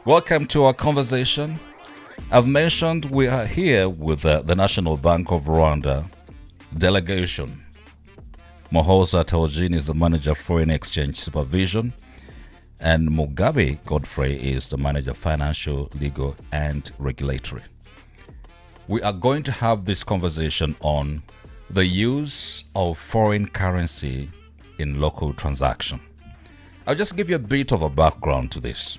Welcome to our conversation. I've mentioned we are here with the National Bank of Rwanda delegation. Mohoza Taojin is the manager of foreign exchange supervision, and Mugabe Godfrey is the manager of financial, legal, and regulatory. We are going to have this conversation on the use of foreign currency in local transaction. I'll just give you a bit of a background to this.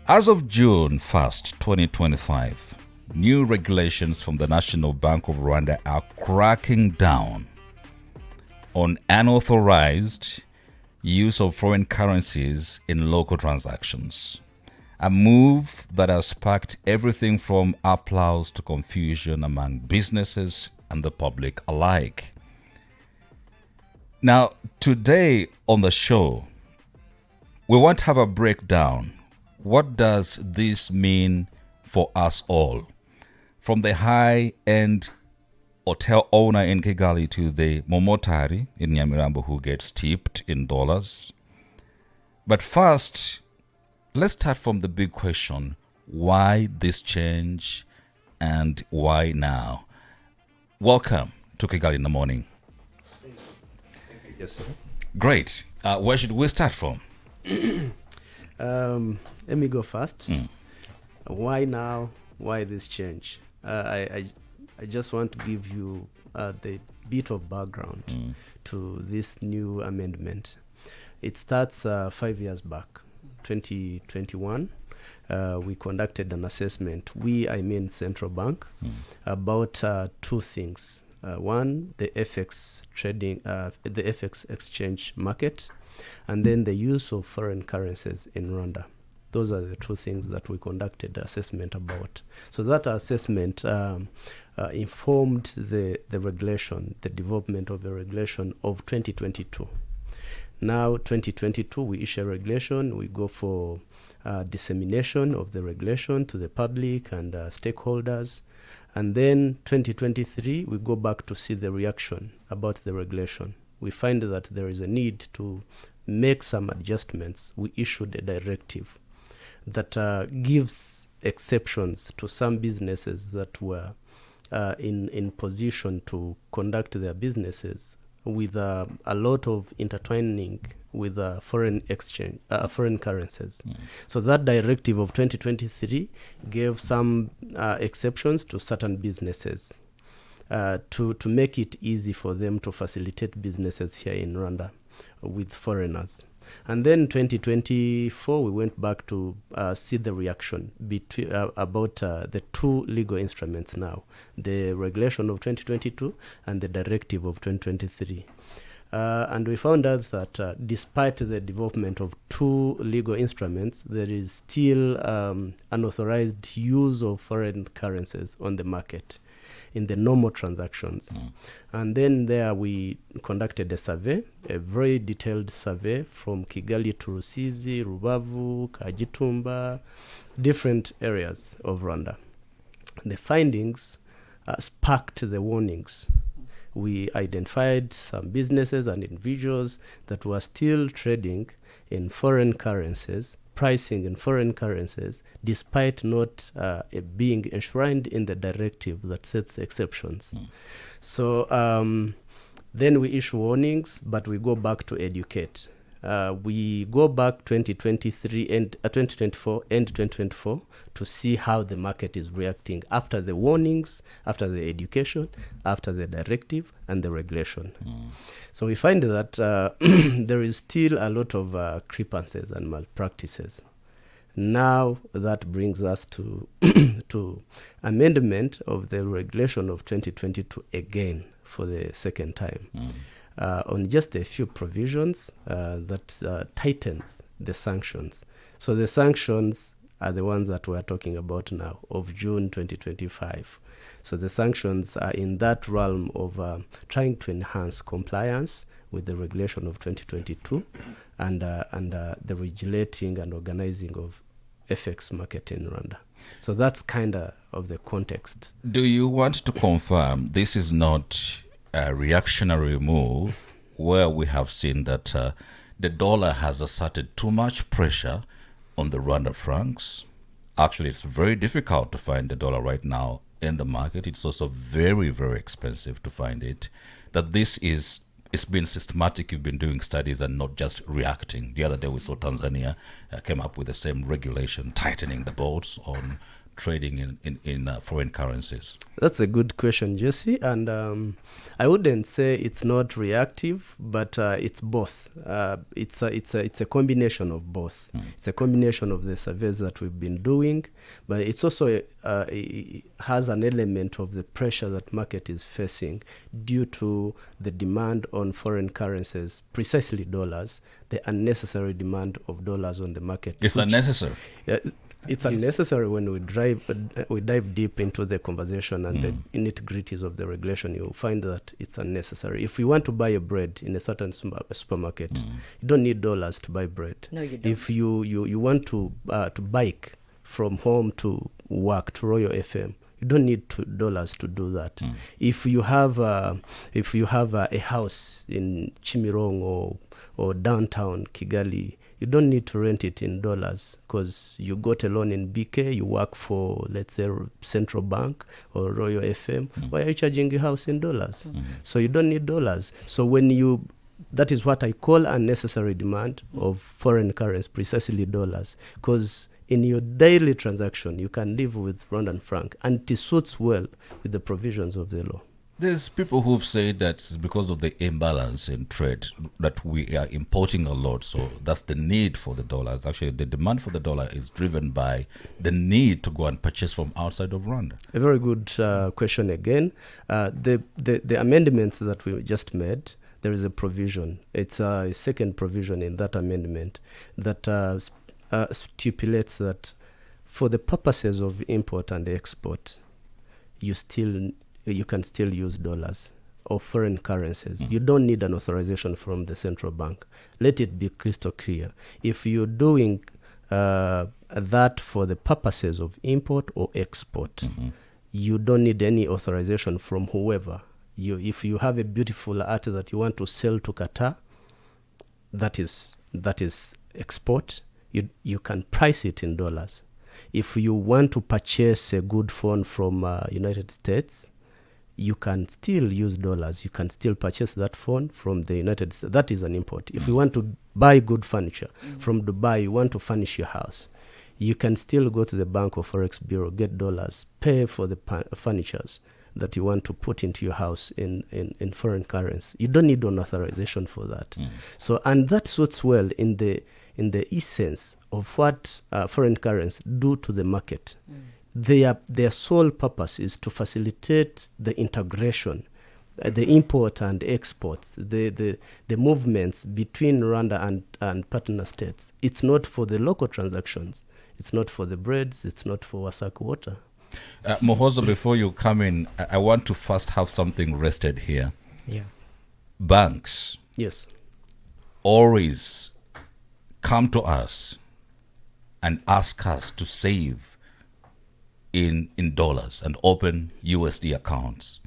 As of June 1st, 2025, new regulations from the National Bank of Rwanda are cracking down on unauthorized use of foreign currencies in local transactions. A move that has sparked everything from applause to confusion among businesses and the public alike. Now, today on the show, we want to have a breakdown. What does this mean for us all? From the high-end hotel owner in Kigali to the momotari in Nyamirambo who gets tipped in dollars. But first, let's start from the big question. Why this change and why now? Welcome to Kigali in the morning. Yes, sir. Great. Where should we start from? Let me go first. Why now? Why this change? I just want to give you the bit of background to this new amendment. It starts 5 years back, 2021. We conducted an assessment. I mean Central Bank, about two things. One, the FX trading, the FX exchange market, and then the use of foreign currencies in Rwanda. Those are the two things that we conducted assessment about. So that assessment informed the regulation, the development of the regulation of 2022. Now, 2022, we issue a regulation. We go for dissemination of the regulation to the public and stakeholders. And then 2023, we go back to see the reaction about the regulation. We find that there is a need to make some adjustments. We issued a directive that gives exceptions to some businesses that were in position to conduct their businesses with a lot of intertwining with foreign exchange, foreign currencies. So that directive of 2023 gave some exceptions to certain businesses to make it easy for them to facilitate businesses here in Rwanda with foreigners. And then 2024, we went back to see the reaction about the two legal instruments now, the regulation of 2022 and the directive of 2023. And we found out that despite the development of two legal instruments, there is still unauthorized use of foreign currencies on the market in the normal transactions. And then there we conducted a survey, a very detailed survey from Kigali to Rusizi, Rubavu, Kagitumba, different areas of Rwanda. The findings sparked the warnings. We identified some businesses and individuals that were still trading in foreign currencies, pricing in foreign currencies, despite not being enshrined in the directive that sets the exceptions. So then we issue warnings, but we go back to educate. We go back 2023 and 2024 and 2024 to see how the market is reacting after the warnings, after the education, after the directive and the regulation. So we find that there is still a lot of creepances and malpractices. Now that brings us to to amendment of the regulation of 2022 again for the second time. On just a few provisions that tightens the sanctions. So the sanctions are the ones that we're talking about now of June 2025. So the sanctions are in that realm of trying to enhance compliance with the regulation of 2022 and the regulating and organizing of FX market in Rwanda. So that's kind of the context. Do you want to confirm this is not a reactionary move where we have seen that the dollar has asserted too much pressure on the Rwanda francs. Actually, it's very difficult to find the dollar right now in the market. It's also very, very expensive to find it. That this is, it's been systematic. You've been doing studies and not just reacting. The other day we saw Tanzania came up with the same regulation, tightening the bolts on trading in foreign currencies. That's a good question, Jesse. And I wouldn't say it's not reactive, but it's both. It's a combination of both. It's a combination of the surveys that we've been doing, but it's also it has an element of the pressure that market is facing due to the demand on foreign currencies, precisely dollars, the unnecessary demand of dollars on the market. It's unnecessary. It's unnecessary when we dive deep into the conversation and the nitty-gritties of the regulation. You'll find that it's unnecessary. If you want to buy a bread in a certain supermarket, you don't need dollars to buy bread. No, you don't. If you want to bike from home to work to Royal FM, you don't need dollars to do that. If you have a house in Chimirong or downtown Kigali, you don't need to rent it in dollars because you got a loan in BK, you work for, let's say, Central Bank or Royal FM. Why are you charging your house in dollars? So you don't need dollars. So that is what I call unnecessary demand of foreign currency, precisely dollars, because in your daily transaction, you can live with Rwandan franc, and it suits well with the provisions of the law. There's people who've said that it's because of the imbalance in trade that we are importing a lot. So that's the need for the dollars. Actually, the demand for the dollar is driven by the need to go and purchase from outside of Rwanda. A very good question again. The amendments that we just made, there is a provision. It's a second provision in that amendment that stipulates that for the purposes of import and export, you can still use dollars or foreign currencies. You don't need an authorization from the central bank. Let it be crystal clear. If you're doing that for the purposes of import or export, you don't need any authorization from whoever. If you have a beautiful art that you want to sell to Qatar, that is export. You can price it in dollars. If you want to purchase a good phone from United States, you can still use dollars. You can still purchase that phone from the United States. That is an import. If you want to buy good furniture from Dubai, you want to furnish your house, you can still go to the bank or Forex bureau, get dollars, pay for the furnitures that you want to put into your house in foreign currency. You don't need an authorization for that. So, and that suits well in the essence of what foreign currency do to the market. Their sole purpose is to facilitate the integration, the import and exports, the movements between Rwanda and partner states. It's not for the local transactions. It's not for the breads. It's not for Wasak water. Mohozo, before you come in, I want to first have something rested here. Yeah. Banks. Yes. Always come to us and ask us to save in dollars and open USD accounts.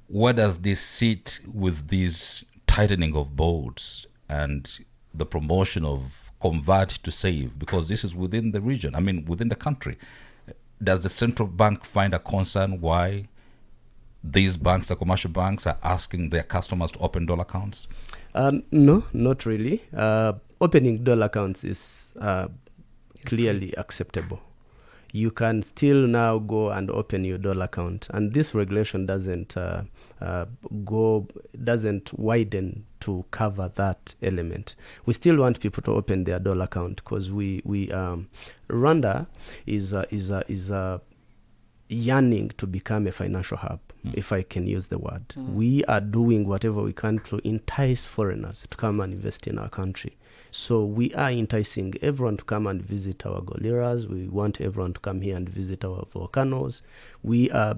Where does this sit with this tightening of bolts and the promotion of convert to save? Because this is within the region, within the country. Does the central bank find a concern why these banks, the commercial banks, are asking their customers to open dollar accounts? No, not really. Opening dollar accounts is clearly acceptable. You can still now go and open your dollar account, and this regulation doesn't widen to cover that element. We still want people to open their dollar account because Rwanda is yearning to become a financial hub, if I can use the word. We are doing whatever we can to entice foreigners to come and invest in our country. So we are enticing everyone to come and visit our gorillas. We want everyone to come here and visit our volcanoes. We are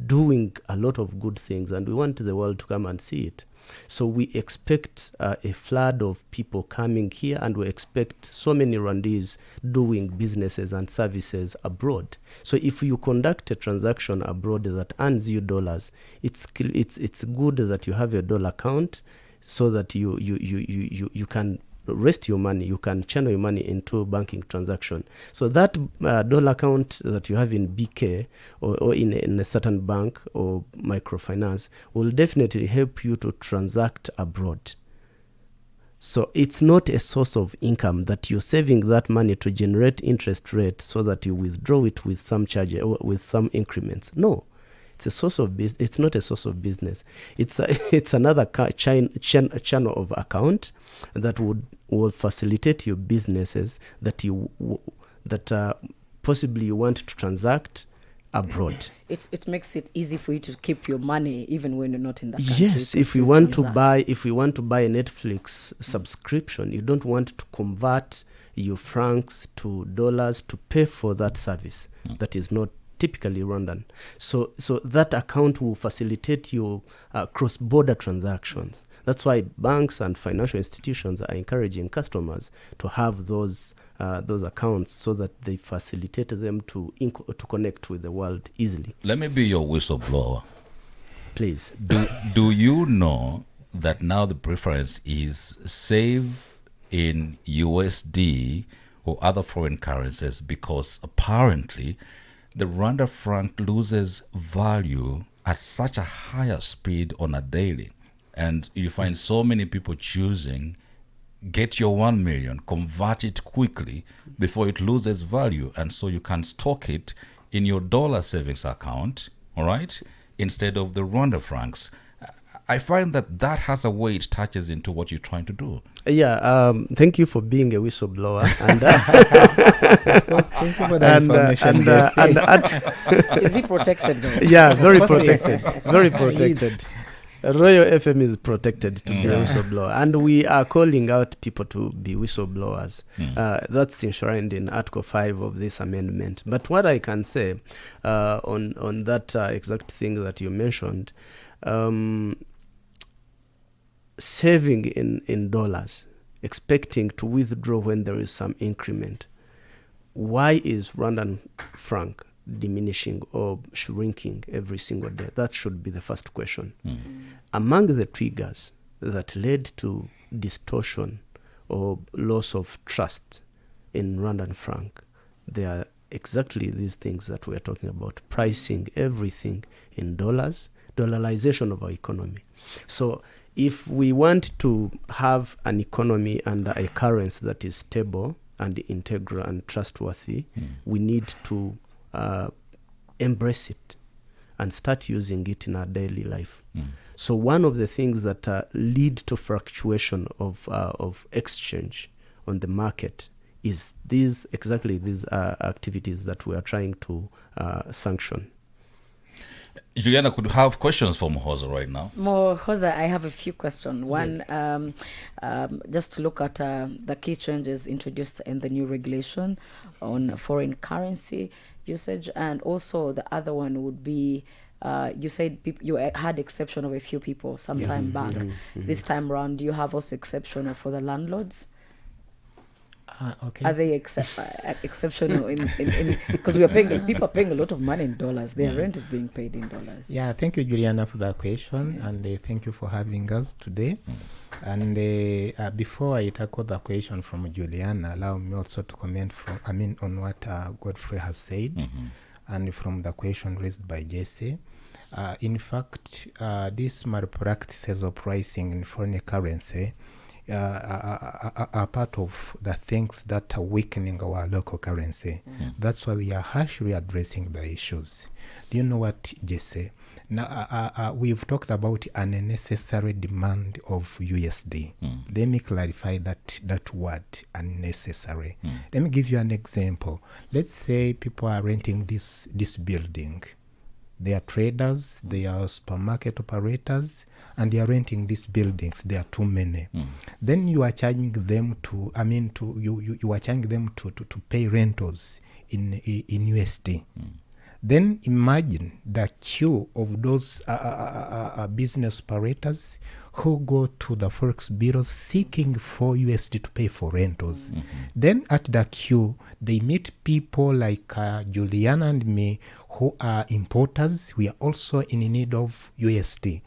doing a lot of good things, and we want the world to come and see it. So we expect a flood of people coming here, and we expect so many Rwandese doing businesses and services abroad. So if you conduct a transaction abroad that earns you dollars, it's good that you have a dollar account so that you can rest your money, you can channel your money into banking transaction. So that dollar account that you have in BK or in a certain bank or microfinance will definitely help you to transact abroad. So it's not a source of income that you're saving that money to generate interest rate so that you withdraw it with some charge or with some increments. No, it's a source of business. It's not a source of business. It's another channel of account that will facilitate your businesses that possibly you want to transact abroad. It makes it easy for you to keep your money even when you're not in the country. Yes, if we want to buy a Netflix subscription, you don't want to convert your francs to dollars to pay for that service. That is not typically Rwandan. So that account will facilitate your cross-border transactions. That's why banks and financial institutions are encouraging customers to have those accounts so that they facilitate them to connect with the world easily. Let me be your whistleblower. Please. Do you know that now the preference is save in USD or other foreign currencies, because apparently the Rwanda franc loses value at such a higher speed on a daily, and you find so many people choosing get your 1 million, convert it quickly before it loses value, and so you can stock it in your dollar savings account, all right, instead of the Rwanda francs. I find that has a way it touches into what you're trying to do. Yeah, thank you for being a whistleblower. And thank you for the information. Is he protected though? Yeah, very protected. Very protected. Royal FM is protected to be a whistleblower, and we are calling out people to be whistleblowers. That's enshrined in Article 5 of this amendment. But what I can say on that exact thing that you mentioned, saving in dollars, expecting to withdraw when there is some increment. Why is Rwandan franc diminishing or shrinking every single day? That should be the first question. Among the triggers that led to distortion or loss of trust in Rwandan franc, there are exactly these things that we are talking about: pricing everything in dollars, dollarization of our economy. So if we want to have an economy under a currency that is stable and integral and trustworthy, we need to embrace it and start using it in our daily life. So one of the things that lead to fluctuation of exchange on the market is these activities that we are trying to sanction. Juliana, could you have questions for Mohoza right now? Mohoza, I have a few questions. One, just to look at the key changes introduced in the new regulation on foreign currency usage, and also the other one would be, you said you had exception of a few people some time back. This time around, do you have also exception for the landlords? Okay. Are they exceptional in because people are paying a lot of money in dollars. Their rent is being paid in dollars. Yeah, thank you, Juliana, for that question, and thank you for having us today. And before I tackle the question from Juliana, allow me also to comment on what Godfrey has said, and from the question raised by Jesse. In fact, these malpractices of pricing in foreign currency are part of the things that are weakening our local currency. That's why we are harshly addressing the issues. Do you know what, Jesse? Now, we've talked about an unnecessary demand of USD. Let me clarify that word, unnecessary. Let me give you an example. Let's say people are renting this building. They are traders, they are supermarket operators, and they are renting these buildings. There are too many. Then you are charging them to pay rentals in USD. Then imagine the queue of those business operators who go to the Forex bureaus seeking for USD to pay for rentals. Then at the queue, they meet people like Juliana and me who are importers. We are also in need of USD.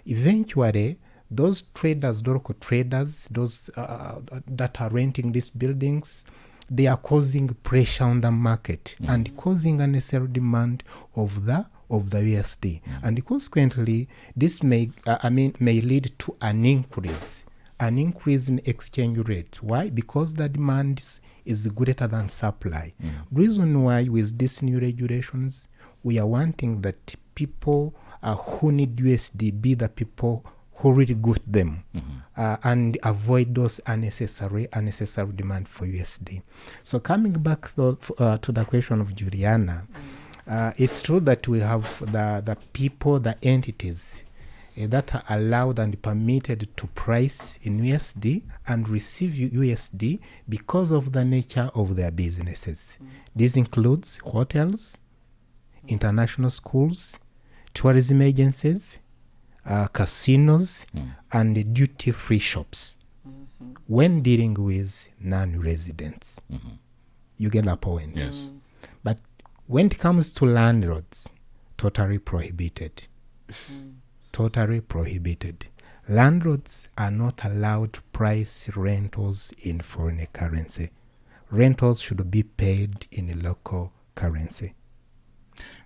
Eventually, those traders, the local traders, those that are renting these buildings, they are causing pressure on the market and causing unnecessary demand of the USD, and consequently, this may lead to an increase in exchange rate. Why? Because the demand is greater than supply. Reason why with these new regulations, we are wanting that people who need USD be the people who really got them, and avoid those unnecessary demand for USD. So coming back to the question of Juliana, it's true that we have the people, the entities that are allowed and permitted to price in USD and receive USD because of the nature of their businesses. This includes hotels, international schools, tourism agencies, casinos, and duty-free shops. When dealing with non-residents, you get the point. Yes. But when it comes to landlords, totally prohibited. Totally prohibited. Landlords are not allowed to price rentals in foreign currency. Rentals should be paid in local currency.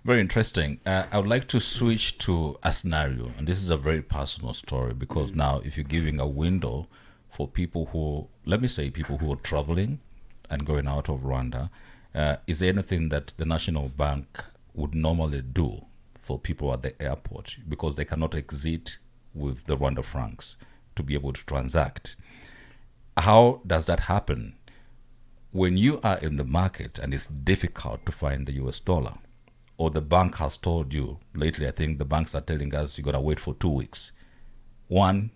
Very interesting. I would like to switch to a scenario, and this is a very personal story, because now if you're giving a window for people who, let me say, people who are traveling and going out of Rwanda, is there anything that the National Bank would normally do for people at the airport, because they cannot exit with the Rwanda francs to be able to transact? How does that happen when you are in the market and it's difficult to find the US dollar? Or the bank has told you, lately I think the banks are telling us you're going to wait for 2 weeks. One,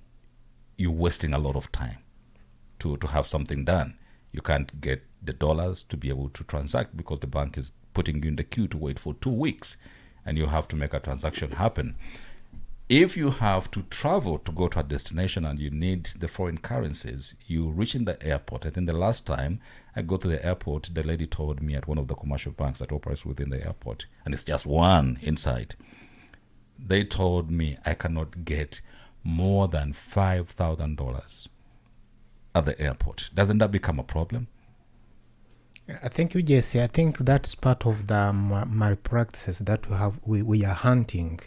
you're wasting a lot of time to have something done. You can't get the dollars to be able to transact because the bank is putting you in the queue to wait for 2 weeks, and you have to make a transaction happen. If you have to travel to go to a destination and you need the foreign currencies, you reach in the airport. I think the last time I go to the airport, the lady told me at one of the commercial banks that operates within the airport, and it's just one inside, they told me I cannot get more than $5,000 at the airport. Doesn't that become a problem? I think Jesse, I think that's part of the malpractices that we are hunting,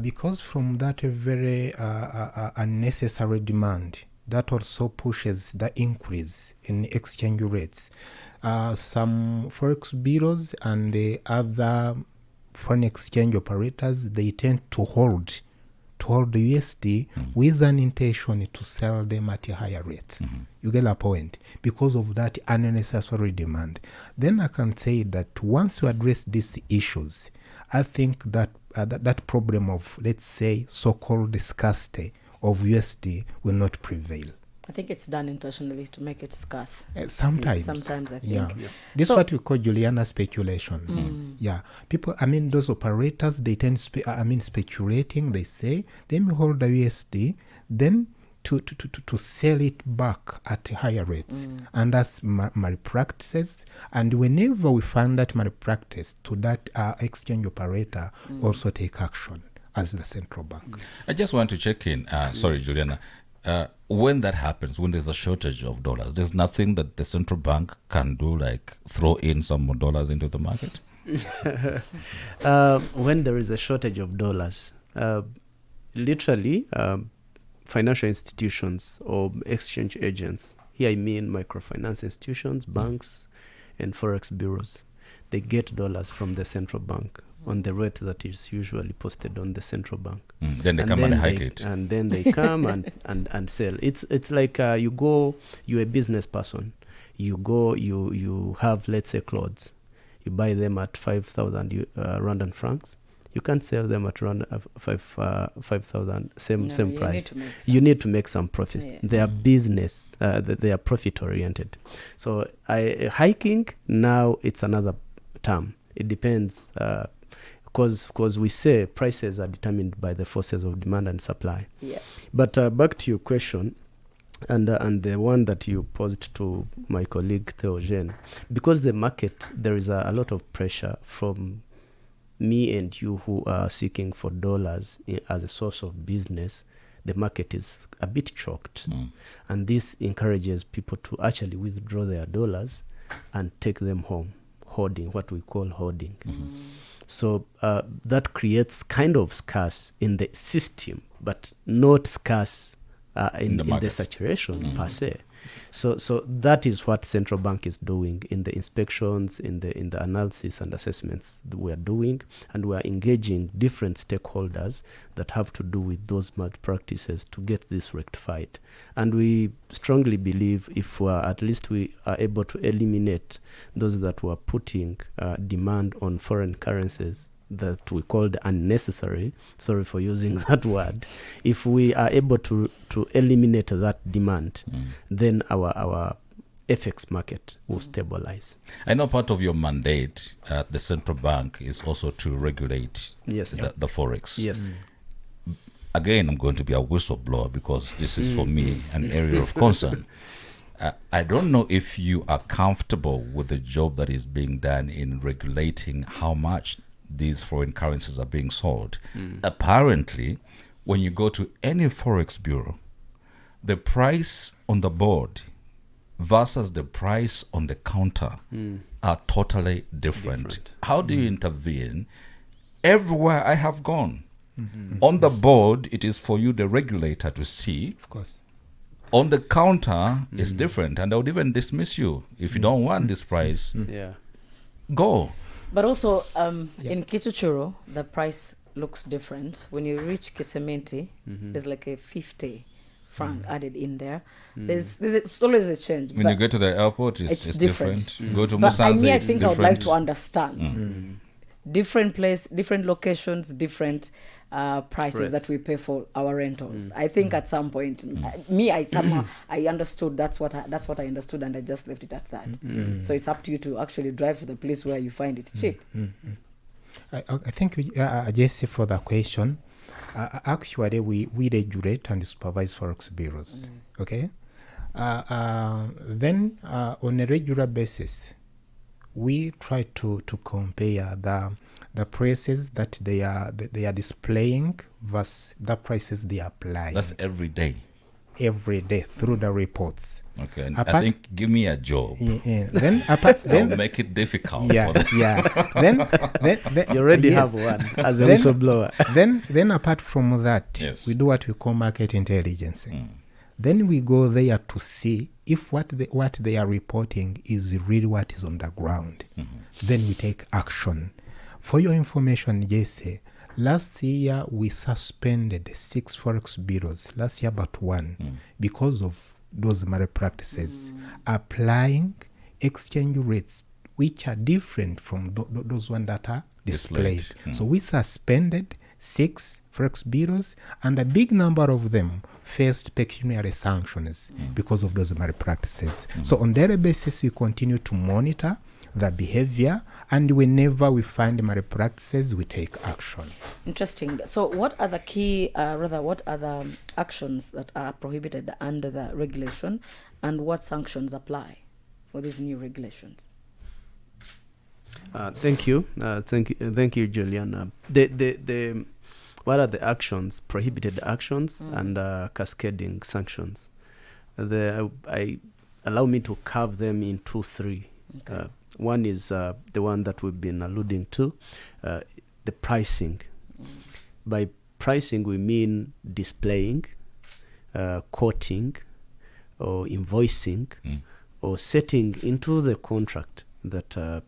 because from that very unnecessary demand, that also pushes the increase in exchange rates. Some Forex bureaus and the other foreign exchange operators, they tend to hold the USD with an intention to sell them at a higher rate. You get a point? Because of that unnecessary demand. Then I can say that once you address these issues, I think that that problem of, let's say, so-called scarcity of USD will not prevail. I think it's done intentionally to make it scarce. Sometimes I think. Yeah. This is what we call Juliana speculations. Yeah. People, those operators, they tend speculating, they say, let me hold the USD, then to sell it back at higher rates. And that's malpractices. And whenever we find that malpractice, to that exchange operator also take action as the central bank. I just want to check in. Sorry, Juliana. When that happens, when there's a shortage of dollars, there's nothing that the central bank can do, like throw in some more dollars into the market? When there is a shortage of dollars, literally, financial institutions or exchange agents, here I mean microfinance institutions, banks, and Forex bureaus, they get dollars from the central bank on the rate that is usually posted on the central bank. Then they come and hike it. And then they come and sell. It's like you're a business person. You go, you have, let's say, clothes. You buy them at 5,000 Rwandan francs. You can't sell them at around 5,000, same price. You need to make some profit. Yeah. They are business, they are profit oriented. So hiking, now it's another term. It depends, because we say prices are determined by the forces of demand and supply. Yeah. But back to your question, and the one that you posed to my colleague Theogene, because the market, there is a lot of pressure from me and you who are seeking for dollars as a source of business. the market is a bit choked. And this encourages people to actually withdraw their dollars and take them home, hoarding, what we call hoarding. So that creates kind of scarce in the system, but not scarce in the saturation per se. So that is what central bank is doing in the inspections, in the analysis and assessments that we are doing, and we are engaging different stakeholders that have to do with those malpractices to get this rectified. And we strongly believe if at least we are able to eliminate those that were putting demand on foreign currencies that we called unnecessary, sorry for using that word, if we are able to eliminate that demand, then our FX market will stabilize. I know part of your mandate at the central bank is also to regulate the Forex. Yes. Again, I'm going to be a whistleblower because this is for me an area of concern. I don't know if you are comfortable with the job that is being done in regulating how much these foreign currencies are being sold. Apparently, when you go to any Forex bureau, the price on the board versus the price on the counter are totally different. How do you intervene? Everywhere I have gone, on the board, it is for you, the regulator, to see. Of course. On the counter, it's different, and I would even dismiss you if you don't want this price. Go. But also, in Kichuchuro, the price looks different. When you reach Kisementi, there's like a 50 franc added in there. There's always a change. When you go to the airport, it's different. Go to Musanze, I think I would like to understand. Different place, different locations, different prices that we pay for our rentals. I think at some point, I understood that's what I understood, and I just left it at that. So it's up to you to actually drive to the place where you find it cheap. I thank you, Jesse, for the question. Actually, we regulate and supervise Forex bureaus. Okay. Then on a regular basis, we try to compare the prices that they are displaying versus the prices they apply. That's every day. Every day through the reports. Okay, I think give me a job. Then I'll make it difficult. For them. Then you already have one as a whistleblower. Then apart from that, we do what we call market intelligence. Then we go there to see if what they are reporting is really what is on the ground. Then we take action. For your information, Jesse, last year we suspended 6 Forex bureaus. Last year but one, because of those malpractices, applying exchange rates which are different from those ones that are displayed. So we suspended 6 Forex bureaus, and a big number of them faced pecuniary sanctions because of those malpractices. So on daily basis, we continue to monitor the behavior, and whenever we find malpractices, we take action. Interesting. So what are the key, what are the actions that are prohibited under the regulation, and what sanctions apply for these new regulations? Thank you, Juliana. What are the actions, prohibited actions, and cascading sanctions? Allow me to carve them into 3. Okay. One is the one that we've been alluding to, the pricing. By pricing, we mean displaying, quoting, or invoicing, or setting into the contract that a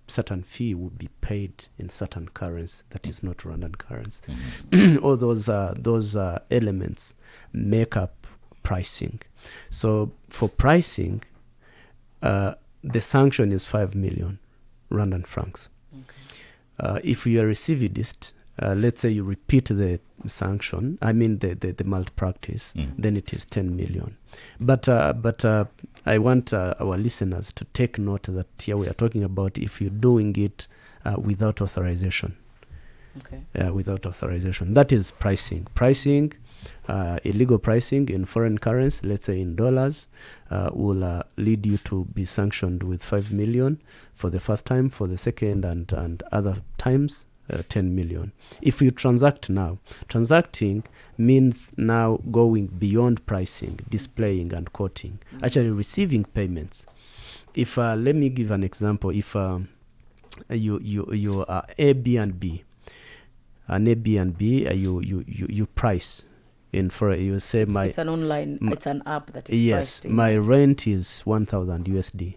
certain fee would be paid in certain currency that is not Rwandan currency. All those elements make up pricing. So for pricing, the sanction is 5 million Rwandan francs. Okay. If you are a recidivist, let's say you repeat the sanction, the malpractice, then it is 10 million. But I want our listeners to take note that here we are talking about if you're doing it without authorization. Okay. Without authorization. That is pricing. Pricing, illegal pricing in foreign currency, let's say in dollars, will lead you to be sanctioned with 5 million for the first time, for the second and other times, 10 million. If you transact now, transacting means now going beyond pricing, displaying and quoting, actually receiving payments. If let me give an example. If you are Airbnb, an Airbnb, you price in for you say it's an online, it's an app that is yes, priced in. my rent is 1,000 USD.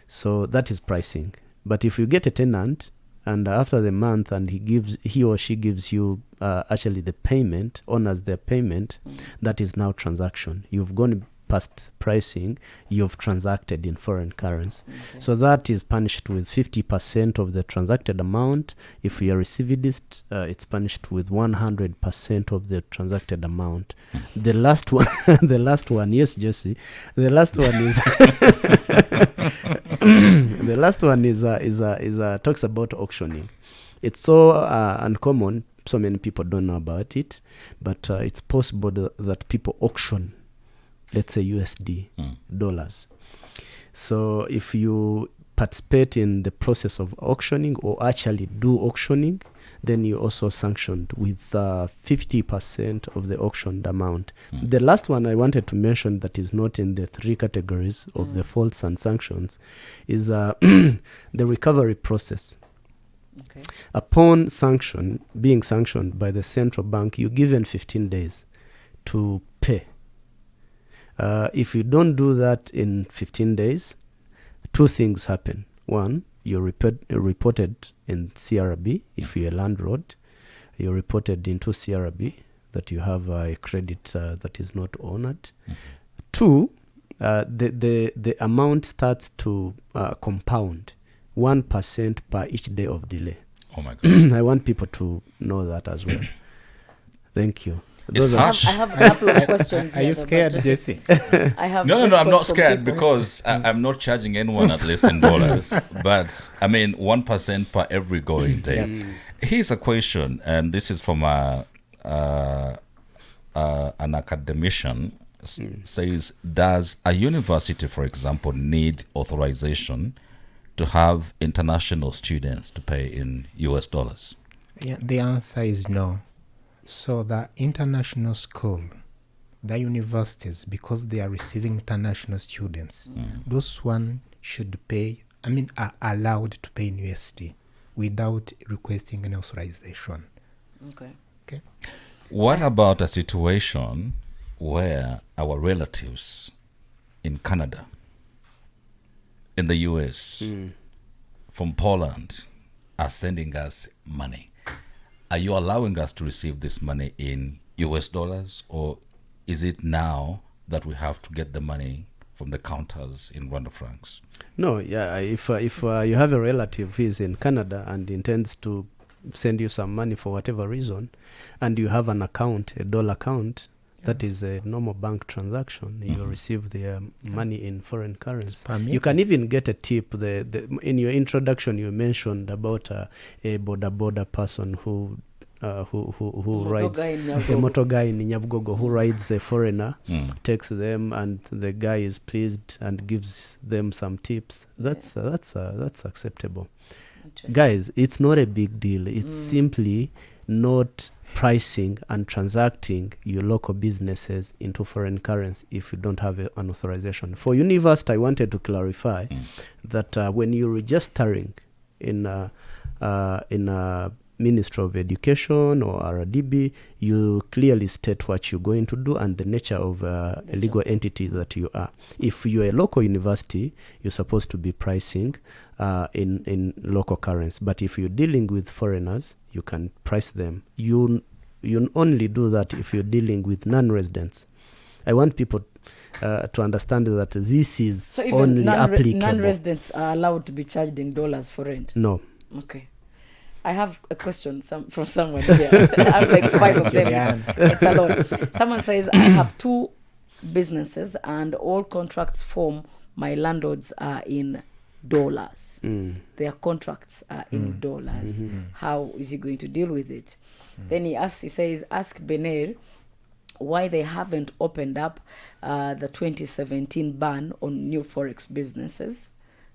So that is pricing. But if you get a tenant and after the month and he or she gives you actually the payment, honors their payment, that is now transaction. You've gone past pricing, you've transacted in foreign currency. So that is punished with 50% of the transacted amount. If you are recidivist, it's punished with 100% of the transacted amount. The last one, yes, Jesse. The last one is the last one is talks about auctioning. It's so uncommon. So many people don't know about it, but it's possible that people auction, let's say USD dollars. So if you participate in the process of auctioning or actually do auctioning, then you're also sanctioned with 50% of the auctioned amount. The last one I wanted to mention that is not in the three categories of the faults and sanctions is the recovery process. Okay. Upon being sanctioned by the central bank, you're given 15 days to pay. If you don't do that in 15 days, two things happen. One, you're reported in CRB. If you're a landlord, you're reported into CRB that you have a credit that is not honored. Two, the amount starts to compound 1% per each day of delay. Oh my God. I want people to know that as well. Thank you. It's harsh. I have a couple of questions. Are you here, though, scared, but Jesse? I have No, I'm response not from scared people. because I'm not charging anyone at least in dollars. But I mean, 1% per every going day. Here's a question, and this is from an academician. Says, does a university, for example, need authorization to have international students to pay in US dollars? Yeah, the answer is no. So the international school, the universities, because they are receiving international students, those one should pay, are allowed to pay in USD without requesting an authorization. Okay. What about a situation where our relatives in Canada, in the US, from Poland, are sending us money? Are you allowing us to receive this money in US dollars, or is it now that we have to get the money from the counters in Rwanda francs? No, yeah. If you have a relative who is in Canada and intends to send you some money for whatever reason, and you have an account, a dollar account, that is a normal bank transaction. You receive the money in foreign currency. You can even get a tip. In your introduction, you mentioned about a border person who rides a motor guy in Nyabugogo who rides a foreigner, takes them, and the guy is pleased and gives them some tips. That's acceptable. Guys, it's not a big deal. It's simply not pricing and transacting your local businesses into foreign currency if you don't have an authorization. For university, I wanted to clarify that when you're registering in a Ministry of Education or RDB, you clearly state what you're going to do and the nature of a legal entity that you are. If you're a local university, you're supposed to be pricing in local currency. But if you're dealing with foreigners, you can price them. You only do that if you're dealing with non-residents. I want people to understand that this is So even only applicable. non-residents are allowed to be charged in dollars for rent? No. Okay. I have a question from someone here. I have like 5 of them. It's a lot. Someone says, I have 2 businesses and all contracts from my landlords are in dollars. Their contracts are in dollars. How is he going to deal with it? Then he says, ask Bener why they haven't opened up the 2017 ban on new Forex businesses.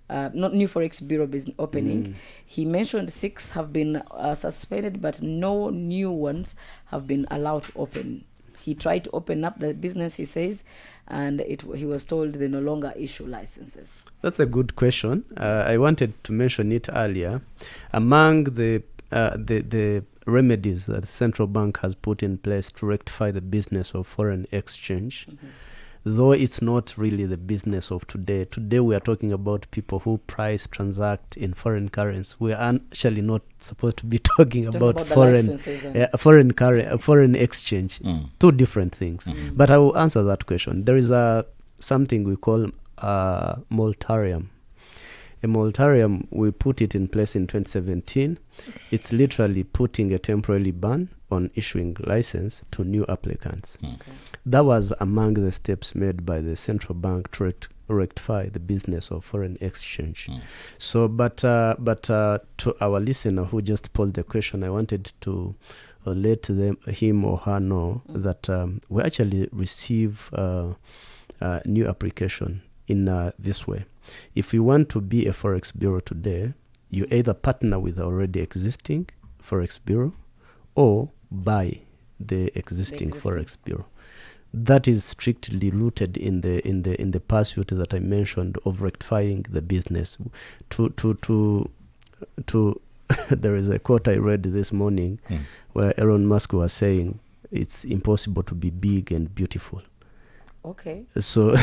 not new Forex Bureau business opening. He mentioned 6 have been suspended, but no new ones have been allowed to open. He tried to open up the business, he says, and he was told they no longer issue licenses. That's a good question. I wanted to mention it earlier. Among the remedies that the central bank has put in place to rectify the business of foreign exchange, though it's not really the business of today. Today we are talking about people who price, transact in foreign currency. We are actually not supposed to be talking about foreign exchange. Two different things. But I will answer that question. There is something we call a moratorium. A moratorium, we put it in place in 2017. It's literally putting a temporary ban on issuing license to new applicants. That was among the steps made by the central bank to rectify the business of foreign exchange. So, but to our listener who just posed the question, I wanted to let him or her know that we actually receive new application in this way. If you want to be a Forex Bureau today, you either partner with already existing Forex Bureau or buy the existing Forex Bureau. That is strictly rooted in the pursuit that I mentioned of rectifying the business. To there is a quote I read this morning where Elon Musk was saying it's impossible to be big and beautiful. Okay. So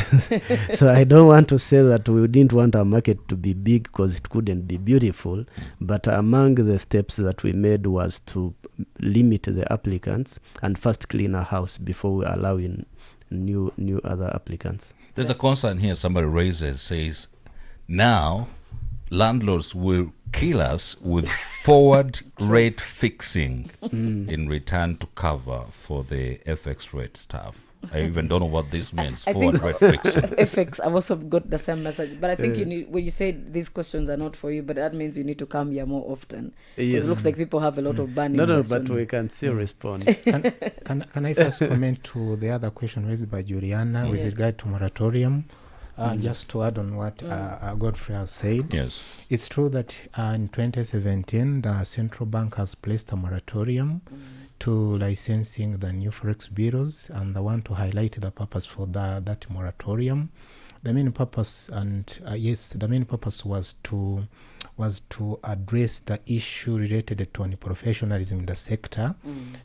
I don't want to say that we didn't want our market to be big because it couldn't be beautiful, but among the steps that we made was to limit the applicants and first clean our house before we allow in new other applicants. There's a concern here somebody raises, says, now landlords will kill us with forward rate fixing in return to cover for the FX rate stuff. I even don't know what this means. Forward rate fixing. FX, I've also got the same message. But I think you need, when you say these questions are not for you, but that means you need to come here more often. Yes. It looks like people have a lot of burning questions. But we can still respond. Can I first comment to the other question raised by Juliana with regard to moratorium? Just to add on what Godfrey has said. Yes. It's true that in 2017, the central bank has placed a moratorium to licensing the new Forex bureaus, and I want to highlight the purpose for that moratorium. The main purpose, was to address the issue related to unprofessionalism in the sector,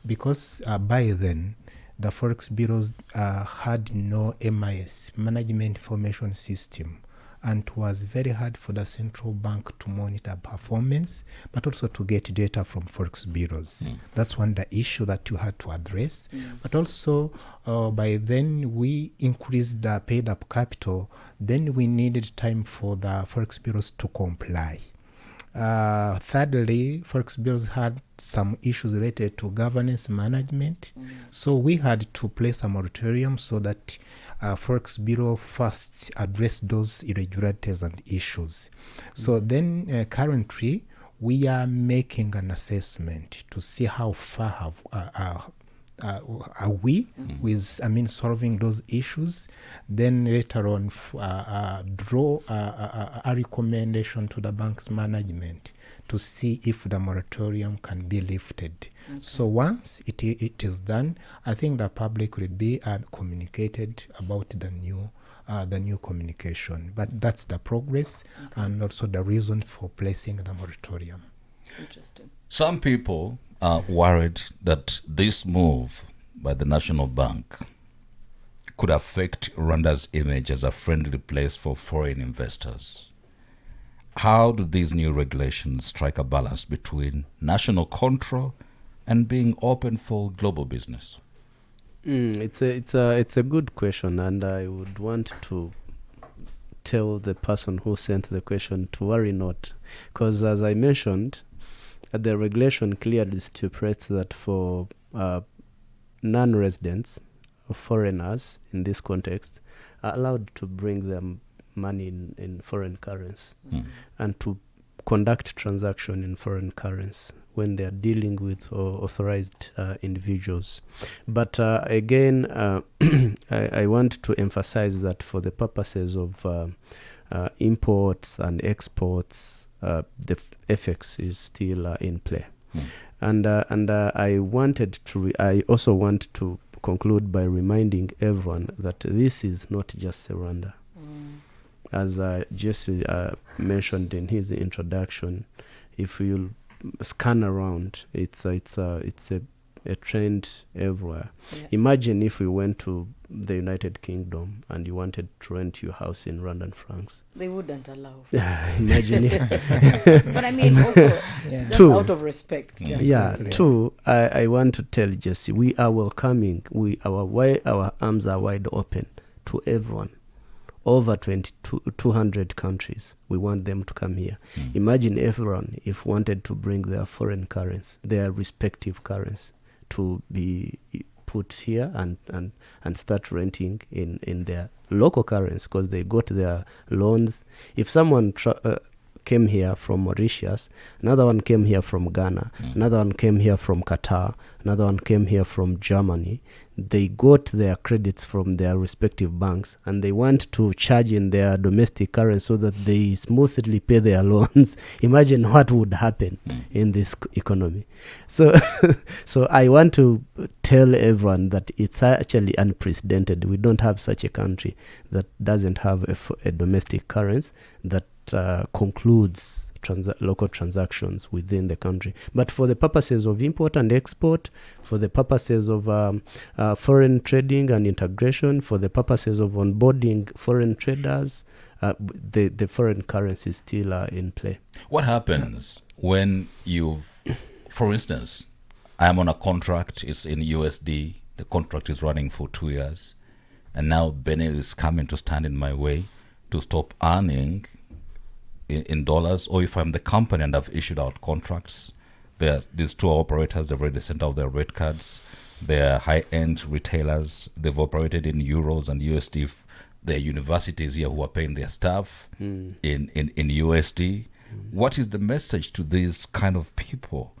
because by then the Forex bureaus had no MIS, Management Information System, and it was very hard for the central bank to monitor performance, but also to get data from Forex bureaus. That's one the issue that you had to address. But also, by then we increased the paid up capital. Then we needed time for the Forex bureaus to comply. Thirdly, Forex bureaus had some issues related to governance management. So we had to place a moratorium so that Forex Bureau first address those irregularities and issues. So then currently we are making an assessment to see how far are we with solving those issues. Then later on draw a recommendation to the bank's management to see if the moratorium can be lifted. So once it is done, I think the public will be communicated about the new communication. But that's the progress and also the reason for placing the moratorium. Interesting. Some people are worried that this move by the National Bank could affect Rwanda's image as a friendly place for foreign investors. How do these new regulations strike a balance between national control and being open for global business? It's a good question, and I would want to tell the person who sent the question to worry not, because as I mentioned, the regulation clearly stipulates that for non-residents, foreigners in this context, are allowed to bring them money in foreign currency and to conduct transaction in foreign currency when they are dealing with authorized individuals. But again, I want to emphasize that for the purposes of imports and exports, the FX is still in play. And I wanted to. I also want to conclude by reminding everyone that this is not just Rwanda. As Jesse mentioned in his introduction, if you scan around, it's a trend everywhere. Yeah. Imagine if we went to the United Kingdom and you wanted to rent your house in Rwandan francs. They wouldn't allow. Imagine if. But I mean, also, just Two. out of respect. Just Yeah. Exactly. Two, I want to tell Jesse, we are welcoming. Our arms are wide open to everyone. Over 200 countries. We want them to come here. Imagine everyone, if wanted to bring their foreign currency, their respective currency, to be put here and start renting in their local currency, because they got their loans. If someone came here from Mauritius, another one came here from Ghana, another one came here from Qatar, another one came here from Germany, they got their credits from their respective banks and they want to charge in their domestic currency so that they smoothly pay their loans. Imagine what would happen in this economy. So so I want to tell everyone that it's actually unprecedented. We don't have such a country that doesn't have a domestic currency that concludes local transactions within the country. But for the purposes of import and export, for the purposes of foreign trading and integration, for the purposes of onboarding foreign traders, the foreign currency is still in play. What happens when for instance, I am on a contract, it's in USD, the contract is running for 2 years, and now Benin is coming to stand in my way to stop earning in dollars, or if I'm the company and I've issued out contracts, these tour operators, they've already sent out their rate cards, they're high-end retailers, they've operated in euros and USD, there are universities here who are paying their staff in USD. What is the message to these kind of people?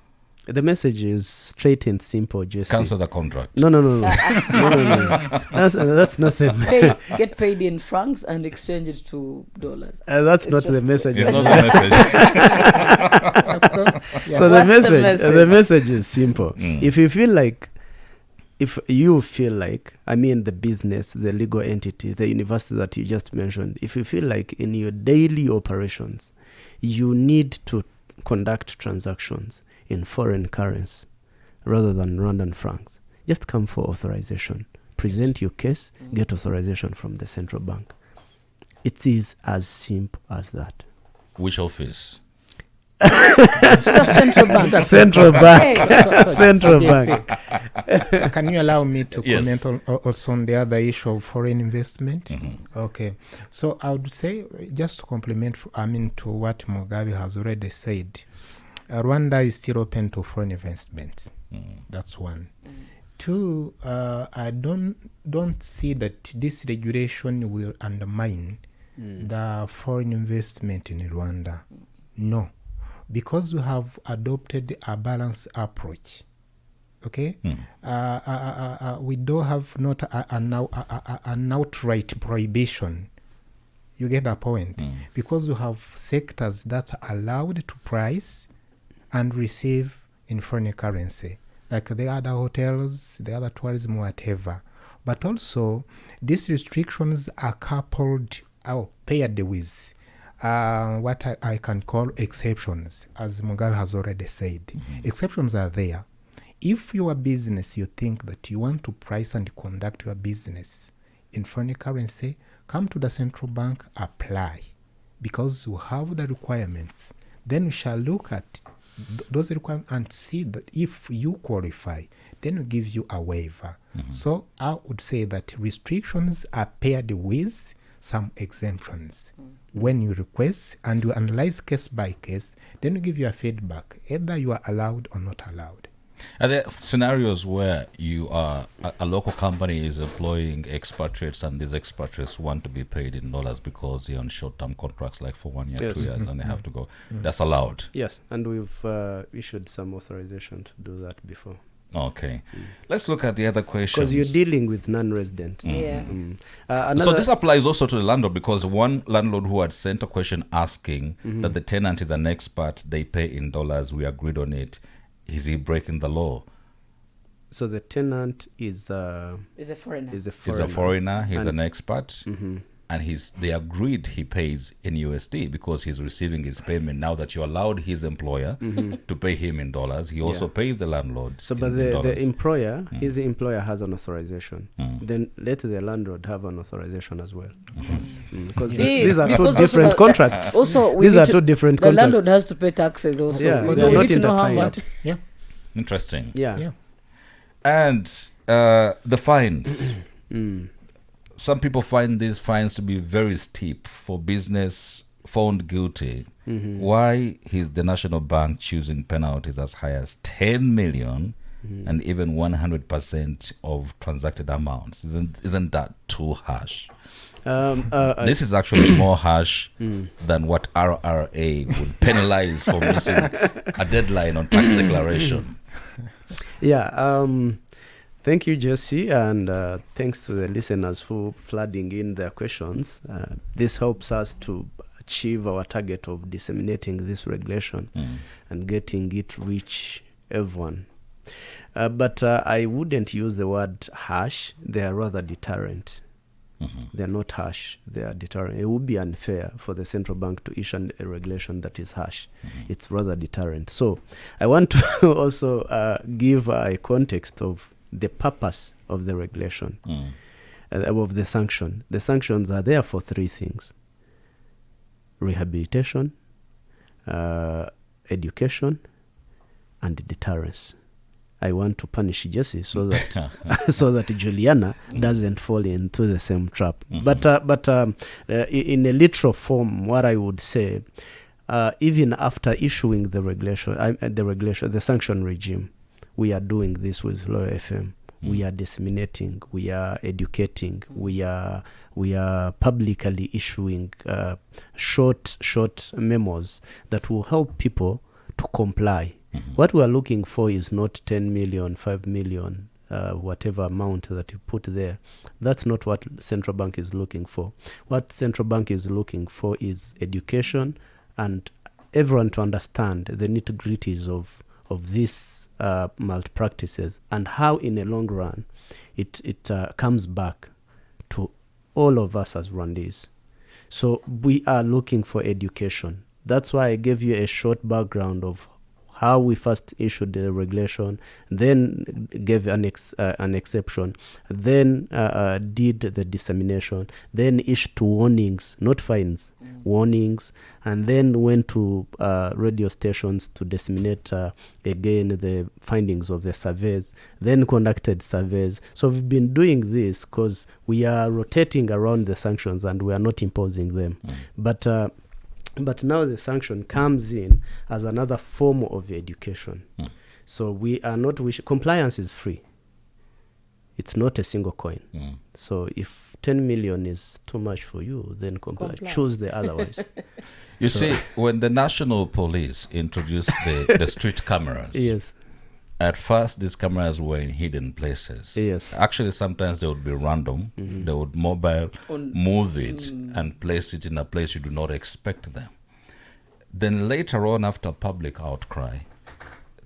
The message is straight and simple, Jesse. Cancel the contract. No. No. That's not the Get paid in francs and exchange it to dollars. that's It's not the just- message. It's not the message. Of course. Yeah. So What's the the message is simple. If you feel like, I mean the business, the legal entity, the university that you just mentioned, if you feel like in your daily operations, you need to conduct transactions in foreign currency rather than Rwandan francs, just come for authorization. Present your case, get authorization from the central bank. It is as simple as that. Which office? The central bank. Central bank. Hey, Central Yes. bank. Can you allow me to Yes. comment also on the other issue of foreign investment? Okay. So I would say, just to complement, to what Mugabe has already said, Rwanda is still open to foreign investment. That's one. Two, I don't see that this regulation will undermine the foreign investment in Rwanda. No, because we have adopted a balanced approach. Okay, we don't have not an outright prohibition. You get the point? Because we have sectors that are allowed to price and receive in foreign currency, like the other hotels, the other tourism, whatever. But also, these restrictions are coupled or paired with what I can call exceptions, as Mugabe has already said. Exceptions are there. If your business, you think that you want to price and conduct your business in foreign currency, come to the central bank, apply, because you have the requirements. Then we shall look at those requirements and see that if you qualify, then we give you a waiver. So I would say that restrictions are paired with some exemptions. When you request and you analyze case by case, then we give you a feedback, either you are allowed or not allowed. Are there scenarios where you are a local company is employing expatriates and these expatriates want to be paid in dollars because they're on short-term contracts, like for 1 year, Yes. 2 years, and they have to go? That's allowed. Yes, and we've issued some authorization to do that before. Okay. Let's look at the other question. Because you're dealing with non-resident. Yeah. So this applies also to the landlord, because one landlord who had sent a question asking that the tenant is an expat, they pay in dollars, we agreed on it. Is he breaking the law? So the tenant is Is a foreigner. a He's a foreigner, he's an And- expat, and they agreed he pays in USD because he's receiving his payment. Now that you allowed his employer to pay him in dollars, he also pays the landlord So, in but the dollars. employer, his employer has an authorization. Then let the landlord have an authorization as well. Because Yeah, these are two because also different the- contracts. Also, we These need are to- two different the contracts. landlord has to pay taxes also. Yeah, we they are not need to know how intertwined. much. Yeah. Interesting. Yeah. Yeah. And the fines. Some people find these fines to be very steep for business found guilty. Why is the National Bank choosing penalties as high as 10 million and even 100% of transacted amounts? Isn't that too harsh? This is actually more harsh than what RRA would penalize for missing a deadline on tax declaration. Yeah. Thank you, Jesse, and thanks to the listeners who flooding in their questions. This helps us to achieve our target of disseminating this regulation and getting it reach everyone. But I wouldn't use the word harsh. They are rather deterrent. They're not harsh. They are deterrent. It would be unfair for the central bank to issue a regulation that is harsh. It's rather deterrent. So I want to also give a context of the purpose of the regulation, of the sanction. The sanctions are there for three things: rehabilitation, education, and deterrence. I want to punish Jesse so that so that Juliana doesn't fall into the same trap. But in a literal form, what I would say, even after issuing the regulation, the sanction regime, we are doing this with Loyal FM. We are disseminating, we are educating, we are publicly issuing short memos that will help people to comply. What we are looking for is not 10 million, 5 million, whatever amount that you put there. That's not what central bank is looking for. What central bank is looking for is education and everyone to understand the nitty-gritties of these malpractices and how in the long run it comes back to all of us as Rwandese. So we are looking for education. That's why I gave you a short background of how we first issued the regulation, then gave an exception, then did the dissemination, then issued warnings, not fines, warnings, and then went to radio stations to disseminate again the findings of the surveys, then conducted surveys. So we've been doing this because we are rotating around the sanctions and we are not imposing them. But now the sanction comes in as another form of education. So we are not compliance is free. It's not a single coin. So if 10 million is too much for you, then comply. Choose the otherwise. You see, when the national police introduced the street cameras, Yes. at first these cameras were in hidden places. Yes. Actually, sometimes they would be random. They would move it and place it in a place you do not expect them. Then later on, after public outcry,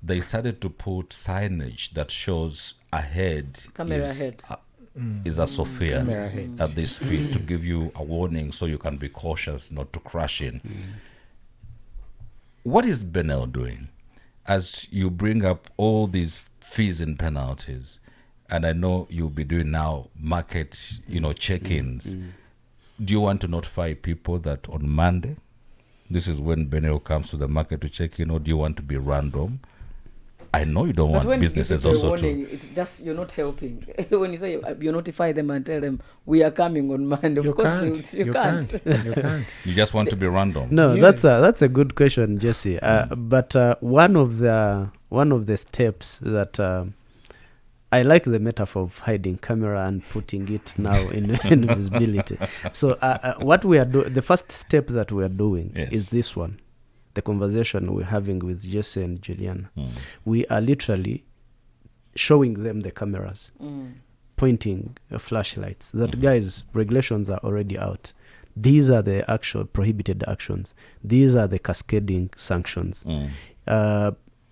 they started to put signage that shows ahead Camera ahead. Is a Sophia Camera ahead. at this speed to give you a warning so you can be cautious not to crash in. What is Benel doing as you bring up all these fees and penalties? And I know you'll be doing now market, check-ins. Do you want to notify people that on Monday, this is when Benel comes to the market to check in, or do you want to be random? I know you don't But want when businesses you give people a also warning, it's just you're not helping. When you say you notify them and tell them we are coming on Monday, of course you can't. You can't. you just want to be random. No, Yeah. that's a good question, Jesse. But one of the steps that I like the metaphor of hiding camera and putting it now in visibility. So what we are the first step that we are doing Yes. is this one, the conversation we're having with Jesse and Juliana. We are literally showing them the cameras, pointing flashlights, that guys, regulations are already out. These are the actual prohibited actions. These are the cascading sanctions.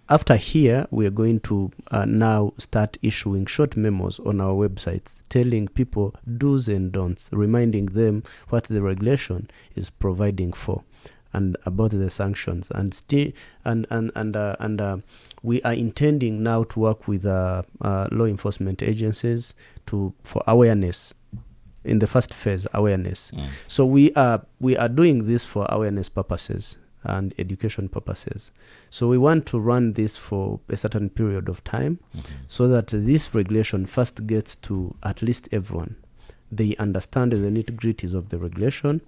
After here, we are going to now start issuing short memos on our websites telling people do's and don'ts, reminding them what the regulation is providing for and about the sanctions. And we are intending now to work with law enforcement agencies for awareness. In the first phase, awareness. So we are doing this for awareness purposes and education purposes. So we want to run this for a certain period of time, so that this regulation first gets to at least everyone. They understand the nitty-gritties of the regulation.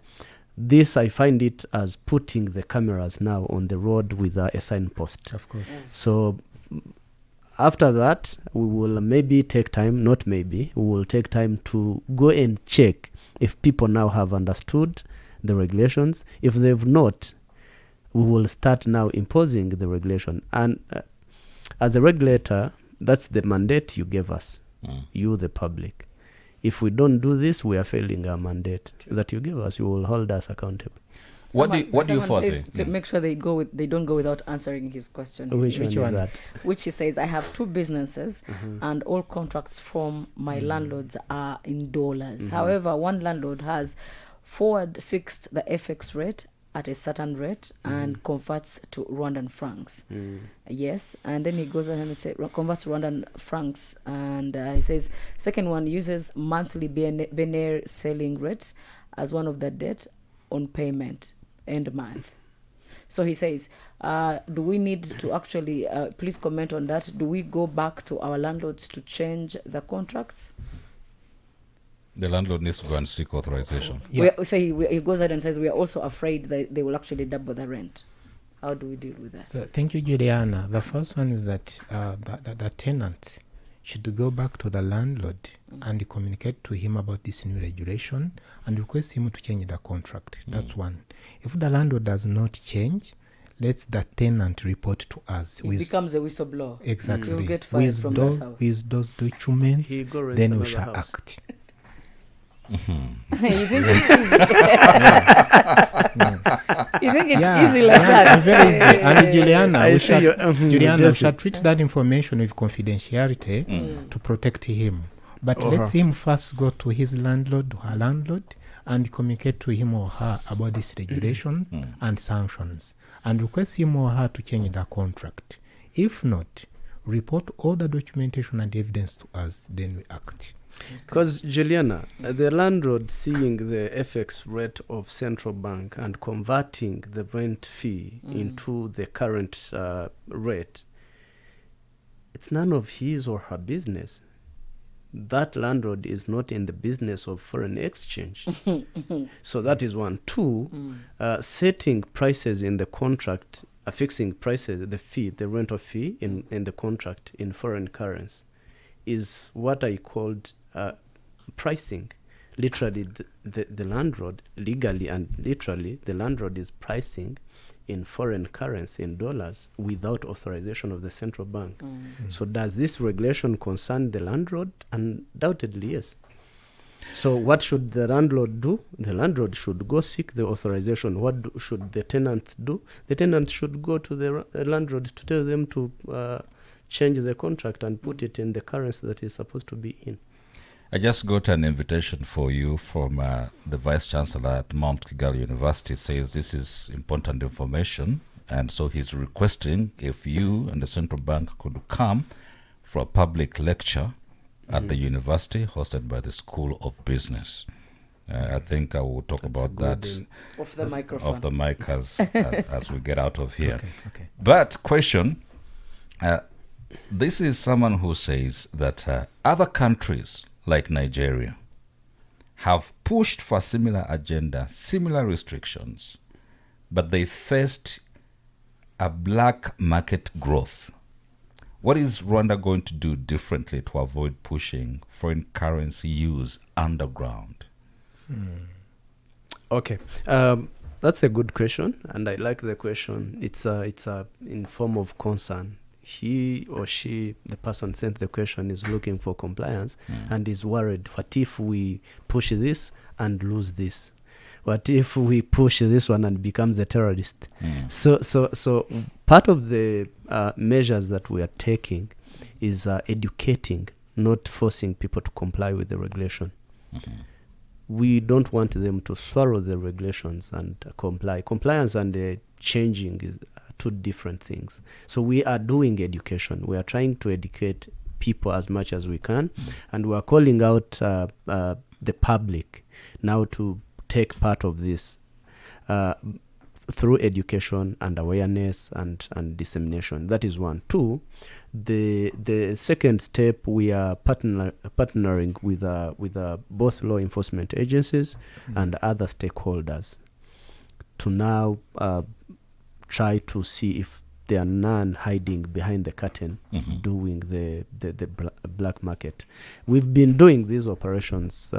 This, I find it as putting the cameras now on the road with a signpost. Of course. So after that, we will maybe take time, not maybe, we will take time to go and check if people now have understood the regulations. If they've not, we will start now imposing the regulation. And as a regulator, that's the mandate you gave us, you, the public. If we don't do this, we are failing our mandate that you gave us. You will hold us accountable. What do you foresee? To make sure they don't go without answering his question. Which one is that? Which he says, I have 2 businesses and all contracts from my landlords are in dollars. However, one landlord has forward fixed the FX rate at a certain rate and converts to Rwandan francs. Yes, and then he goes on and says converts Rwandan francs, and he says second one uses monthly binary selling rates as one of the debt on payment end month. So he says, do we need to actually, please comment on that, do we go back to our landlords to change the contracts? The landlord needs to go and seek authorization. He goes ahead and says we are also afraid that they will actually double the rent. How do we deal with that? So thank you, Juliana. The first one is that the tenant should go back to the landlord and communicate to him about this new regulation and request him to change the contract. That's one. If the landlord does not change, let the tenant report to us. It becomes a whistleblower. Exactly. You'll get fired from that house. With those documents, then we shall act. You think it's easy? You think it's easy like that? It's very easy. And Juliana, we Jesse, shall treat that information with confidentiality to protect him. But let's him first go to his landlord or her landlord and communicate to him or her about this regulation and sanctions, and request him or her to change the contract. If not, report all the documentation and evidence to us, then we act. Because, Juliana, the landlord seeing the FX rate of central bank and converting the rent fee into the current rate, it's none of his or her business. That landlord is not in the business of foreign exchange. So that is one. Two, setting prices in the contract, fixing prices, the rental fee in the contract in foreign currency is what I called pricing. Literally, the landlord, legally and literally, the landlord is pricing in foreign currency, in dollars, without authorization of the central bank. So does this regulation concern the landlord? Undoubtedly, yes. So what should the landlord do? The landlord should go seek the authorization. What should the tenant do? The tenant should go to the landlord to tell them to change the contract and put it in the currency that is supposed to be in. I just got an invitation for you from the Vice Chancellor at Mount Kigali University. Says this is important information, and so he's requesting if you and the central bank could come for a public lecture at the university hosted by the School of Business. I think I will talk about that off the microphone, off the mic as we get out of here. Okay. But question, this is someone who says that other countries like Nigeria have pushed for similar agenda, similar restrictions, but they faced a black market growth. What is Rwanda going to do differently to avoid pushing foreign currency use underground? Okay, that's a good question, and I like the question. It's in form of concern. he or she, the person sent the question, is looking for compliance and is worried. What if we push this and lose this? What if we push this one and becomes a terrorist? So part of the measures that we are taking is educating, not forcing people to comply with the regulation. We don't want them to swallow the regulations and comply. Compliance and changing is two different things. So we are doing education. We are trying to educate people as much as we can, and we are calling out the public now to take part of this through education and awareness and dissemination. That is one. Two, the second step, we are partnering with both law enforcement agencies and other stakeholders to now try to see if there are none hiding behind the curtain doing the black market. We've been doing these operations.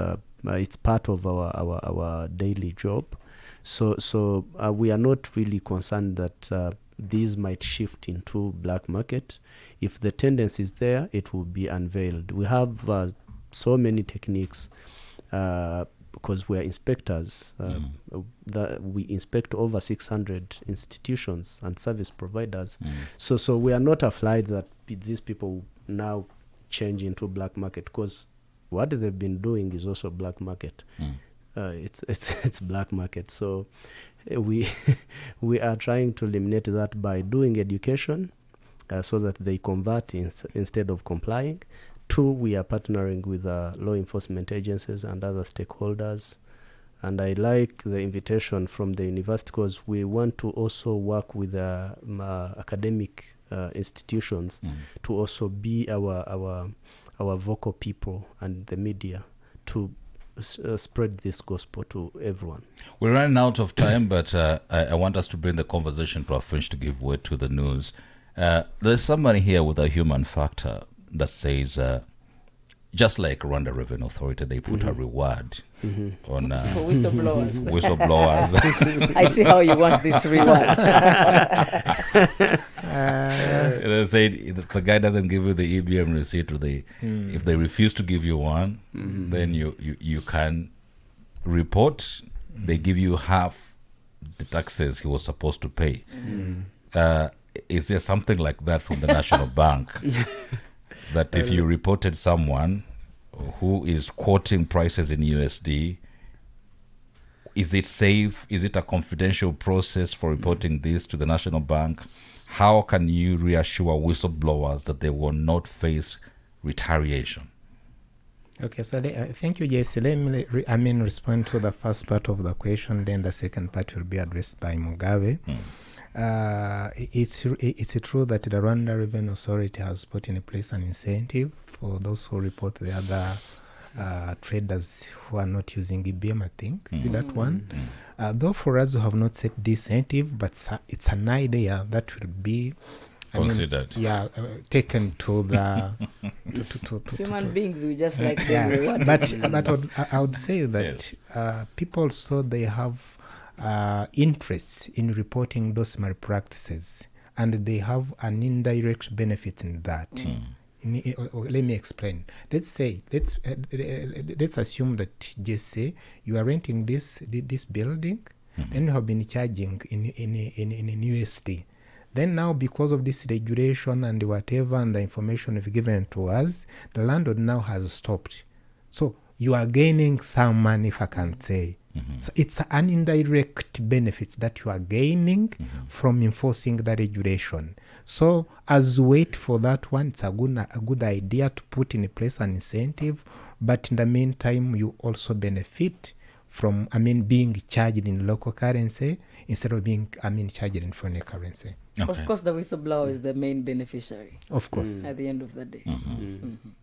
It's part of our daily job. So we are not really concerned that these might shift into black market. If the tendency is there, it will be unveiled. We have so many techniques because we are inspectors. That we inspect over 600 institutions and service providers. So we are not afraid that these people now change into black market, because what they've been doing is also black market. It's black market. So we are trying to eliminate that by doing education so that they convert instead of complying. Two, we are partnering with law enforcement agencies and other stakeholders. And I like the invitation from the university, because we want to also work with academic institutions to also be our vocal people and the media to spread this gospel to everyone. We're running out of time, but I want us to bring the conversation to a finish to give way to the news. There's somebody here with a human factor that says, just like Rwanda Revenue Authority, they put a reward on For whistleblowers. whistleblowers. I see how you want this reward. They said if the guy doesn't give you the EBM receipt, or if they refuse to give you one, then you can report. They give you half the taxes he was supposed to pay. Is there something like that from the National Bank? That if you reported someone who is quoting prices in USD, is it safe? Is it a confidential process for reporting this to the National Bank? How can you reassure whistleblowers that they will not face retaliation? Okay, so thank you, Jesse. Let me respond to the first part of the question, then the second part will be addressed by Mugabe. It's true that the Rwanda Revenue Authority has put in place an incentive for those who report the other traders who are not using EBM, I think. Is that one? Though for us, we have not set this incentive, but it's an idea that will be considered. Taken to the... Human beings, we just like them rewarded. But I would say that people, so they have interest in reporting those malpractices, and they have an indirect benefit in that. Let me explain. Let's assume that just say you are renting this building, and you have been charging in USD. Then now, because of this regulation and whatever and the information you've given to us, the landlord now has stopped. So you are gaining some money, if I can say. So it's an indirect benefit that you are gaining from enforcing the regulation. So as we wait for that one, it's a good idea to put in place an incentive, but in the meantime, you also benefit from, being charged in local currency instead of being, charged in foreign currency. Okay. Of course, the whistleblower is the main beneficiary. Of course. At the end of the day.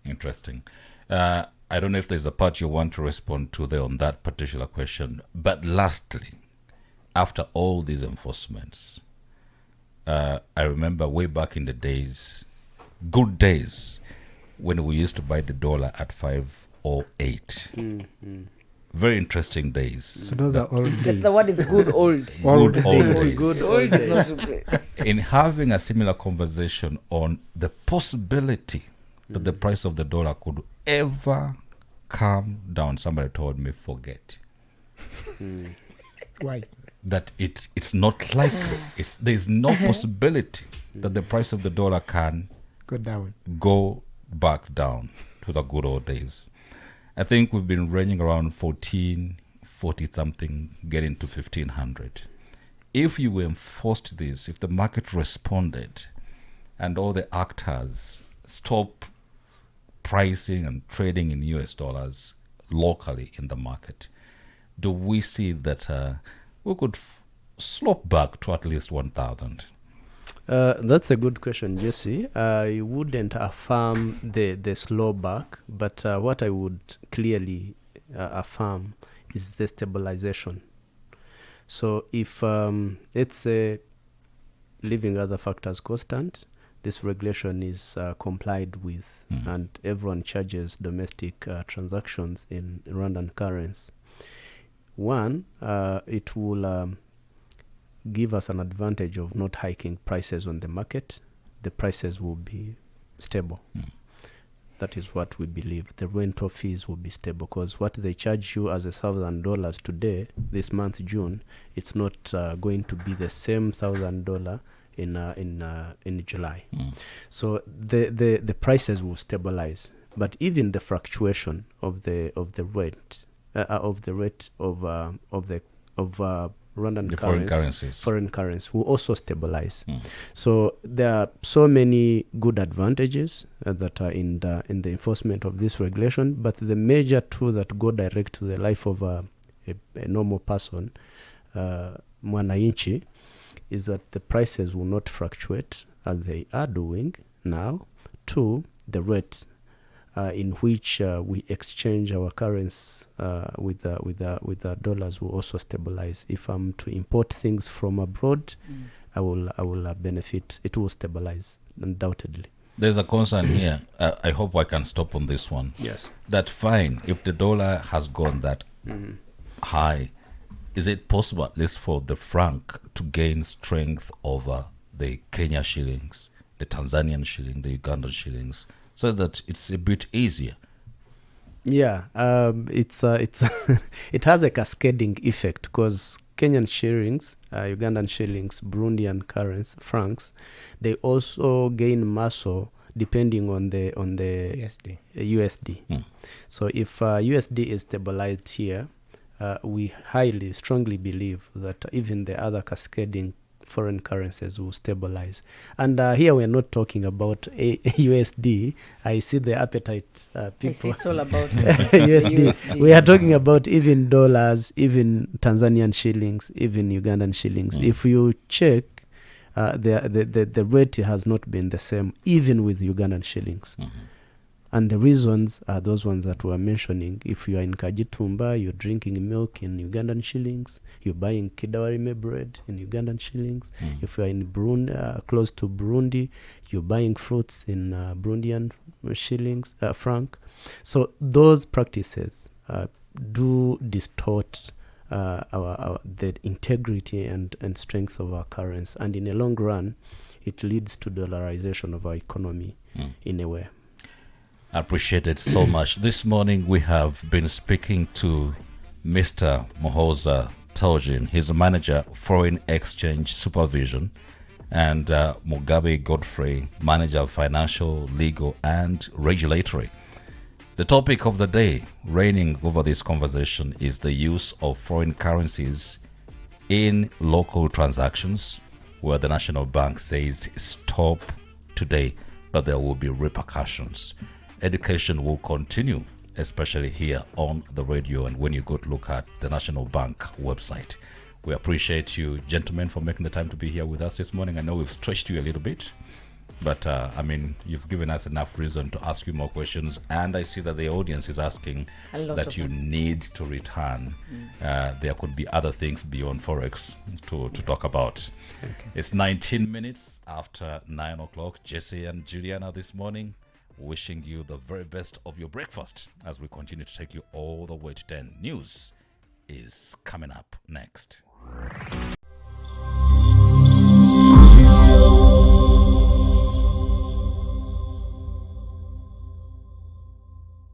Interesting. I don't know if there's a part you want to respond to there on that particular question. But lastly, after all these enforcements, I remember way back in the days, good days, when we used to buy the dollar at 508. very interesting days. So those are all Yes, days. the word is good old. Old Good old days. days. Good Old old is days. not In having a similar conversation on the possibility that the price of the dollar could ever come down, somebody told me, forget Why? that it's not likely. There's no possibility that the price of the dollar can Go down. go back down to the good old days. I think we've been ranging around 40 something, getting to 1500. If you enforced this, if the market responded and all the actors stop pricing and trading in US dollars locally in the market, do we see that we could slope back to at least 1000? That's a good question, Jesse. I wouldn't affirm the slow back, but what I would clearly affirm is the stabilization. So if let's say leaving other factors constant, this regulation is complied with, and everyone charges domestic transactions in Rwandan currency. One, it will give us an advantage of not hiking prices on the market. The prices will be stable. That is what we believe. The rental fees will be stable because what they charge you as $1,000 today, this month June, it's not going to be the same $1,000 in July. So the prices will stabilize. But even the fluctuation of the rate of Rwandan The foreign currencies. foreign currency will also stabilize. So there are so many good advantages that are in the enforcement of this regulation, but the major two that go direct to the life of a normal person, mwananchi, is that the prices will not fluctuate as they are doing now. Two, the rate in which we exchange our currency with the dollars will also stabilize. If I'm to import things from abroad, I will benefit. It will stabilize undoubtedly. There's a concern here. I hope I can stop on this one. Yes. That fine, if the dollar has gone that high, is it possible at least for the franc to gain strength over the Kenya shillings, the Tanzanian shilling, the Ugandan shillings, so that it's a bit easier? Yeah, it's it has a cascading effect because Kenyan shillings, Ugandan shillings, Burundian currency, francs, they also gain muscle depending on the USD. USD. So if USD is stabilized here, we strongly believe that even the other cascading foreign currencies will stabilize. And here we're not talking about USD. I see the appetite people. I see it's all about USD. We are talking about even dollars, even Tanzanian shillings, even Ugandan shillings. If you check, the rate has not been the same, even with Ugandan shillings. And the reasons are those ones that we're mentioning. If you are in Kajitumba, you're drinking milk in Ugandan shillings. You're buying kidawarime bread in Ugandan shillings. If you are in Burundi, close to Burundi, you're buying fruits in Burundian shillings, franc. So those practices do distort the integrity and strength of our currency. And in the long run, it leads to dollarization of our economy in a way. I appreciate it so much. This morning we have been speaking to Mr. Muhoza Taujin. He's a manager, foreign exchange supervision, and Mugabe Godfrey, manager of financial, legal, and regulatory. The topic of the day reigning over this conversation is the use of foreign currencies in local transactions, where the National Bank says stop today, but there will be repercussions. Education will continue, especially here on the radio and when you go to look at the National Bank website. We appreciate you, gentlemen, for making the time to be here with us this morning. I know we've stretched you a little bit, but you've given us enough reason to ask you more questions. And I see that the audience is asking that you need to return. There could be other things beyond Forex to talk about. Okay. It's 19 minutes after 9 o'clock. Jesse and Juliana this morning wishing you the very best of your breakfast as we continue to take you all the way to 10. News is coming up next.